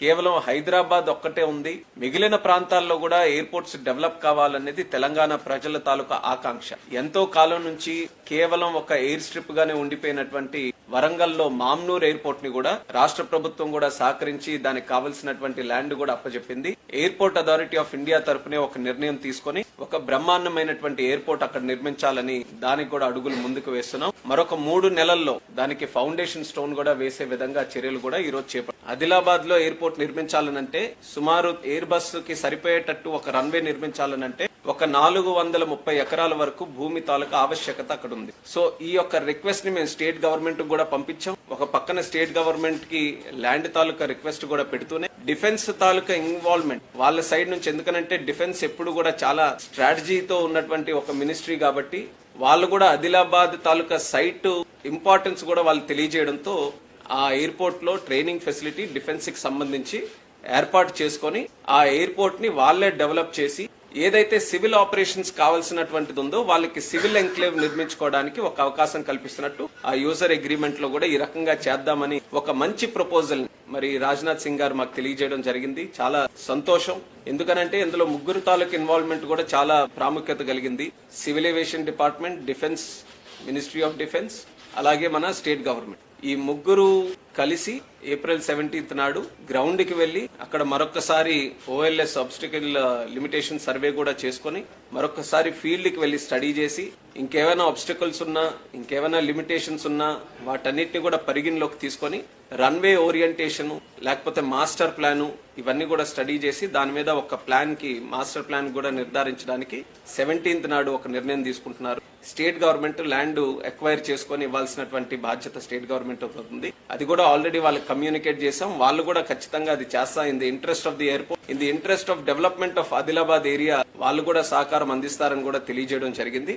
కేవలం హైదరాబాద్ ఒక్కటే ఉంది. మిగిలిన ప్రాంతాల్లో కూడా ఎయిర్పోర్ట్స్ డెవలప్ కావాలనేది తెలంగాణ ప్రజల తాలూకా ఆకాంక్ష. ఎంతో కాలం నుంచి కేవలం ఒక ఎయిర్ స్ట్రిప్ గానే ఉండిపోయినటువంటి వరంగల్లో మామ్నూర్ ఎయిర్పోర్ట్ ని కూడా రాష్ట్ర ప్రభుత్వం కూడా సహకరించి దానికి కావలసినటువంటి ల్యాండ్ కూడా అప్పచెప్పింది. ఎయిర్పోర్ట్ అథారిటీ ఆఫ్ ఇండియా తరపునే ఒక నిర్ణయం తీసుకుని ఒక బ్రహ్మాండమైనటువంటి ఎయిర్పోర్ట్ అక్కడ నిర్మించాలని దానికి కూడా అడుగులు ముందుకు వేస్తున్నాం. మరొక 3 నెలల్లో దానికి ఫౌండేషన్ స్టోన్ కూడా వేసే విధంగా చర్యలు కూడా ఈ రోజు చేపట్టాం. ఆదిలాబాద్ లో ఎయిర్పోర్ట్ నిర్మించాలనంటే సుమారు ఎయిర్ బస్ కి సరిపోయేటట్టు ఒక రన్వే నిర్మించాలనంటే ఒక 430 ఎకరాల వరకు భూమి తాలూకా ఆవశ్యకత అక్కడ ఉంది. సో ఈ యొక్క రిక్వెస్ట్ ని మేము స్టేట్ గవర్నమెంట్ కూడా పంపించాం. ఒక పక్కన స్టేట్ గవర్నమెంట్ కి ల్యాండ్ తాలూకా రిక్వెస్ట్ కూడా పెడుతూనే డిఫెన్స్ తాలూకా ఇన్వాల్వ్మెంట్ వాళ్ళ సైడ్ నుంచి, ఎందుకనంటే డిఫెన్స్ ఎప్పుడు కూడా చాలా స్ట్రాటజీతో ఉన్నటువంటి ఒక మినిస్ట్రీ కాబట్టి వాళ్ళు కూడా ఆదిలాబాద్ తాలూకా సైట్ ఇంపార్టెన్స్ కూడా వాళ్ళు తెలియజేయడంతో ఆ ఎయిర్పోర్ట్ లో ట్రైనింగ్ ఫెసిలిటీ డిఫెన్స్ కి సంబంధించి ఏర్పాటు చేసుకుని ఆ ఎయిర్పోర్ట్ ని వాళ్లే డెవలప్ చేసి ఏదైతే సివిల్ ఆపరేషన్స్ కావాల్సినటువంటిది ఉందో వాళ్ళకి సివిల్ ఎంక్లేవ్ నిర్మించుకోవడానికి ఒక అవకాశం కల్పిస్తున్నట్టు ఆ యూజర్ అగ్రిమెంట్ లో కూడా ఈ రకంగా చేద్దామని ఒక మంచి ప్రపోజల్ మరి రాజ్నాథ్ సింగ్ గారు మాకు తెలియజేయడం జరిగింది. చాలా సంతోషం. ఎందుకనంటే ఇందులో 3 తాలూకు ఇన్వాల్వ్మెంట్ కూడా చాలా ప్రాముఖ్యత కలిగింది. Civil aviation department, defence, ministry of defence, అలాగే మన స్టేట్ గవర్నమెంట్. ఈ 3 కలిసి ఏప్రిల్ 17 నాడు గ్రౌండ్ కి వెళ్లి అక్కడ మరొకసారి ఓఎల్ఎస్ ఆబ్స్టికల్ లిమిటేషన్ సర్వే కూడా చేసుకుని మరొకసారి ఫీల్డ్ కి వెళ్లి స్టడీ చేసి ఇంకేమైనా ఆబ్స్టికల్స్ ఉన్నా, ఇంకేమైనా లిమిటేషన్స్ ఉన్నా వాటన్నిటిని కూడా పరిగణలోకి తీసుకొని రన్వే ఓరియంటేషన్ లేకపోతే మాస్టర్ ప్లాన్ ఇవన్నీ కూడా స్టడీ చేసి దాని మీద ఒక ప్లాన్ కి మాస్టర్ ప్లాన్ కూడా నిర్ధారించడానికి 17 నాడు ఒక నిర్ణయం తీసుకుంటున్నారు. స్టేట్ గవర్నమెంట్ ల్యాండ్ ఎక్వైర్ చేసుకుని ఇవ్వాల్సినటువంటి బాధ్యత స్టేట్ గవర్నమెంట్ అవుతుంది. అది కూడా ఆల్రెడీ వాళ్ళకి కమ్యూనికేట్ చేసాం. వాళ్ళు కూడా ఖచ్చితంగా అది చేస్తా. In the interest of the airport, in the interest of development of Adilabad area వాళ్ళు కూడా సహకారం అందిస్తారని కూడా తెలియజేయడం జరిగింది.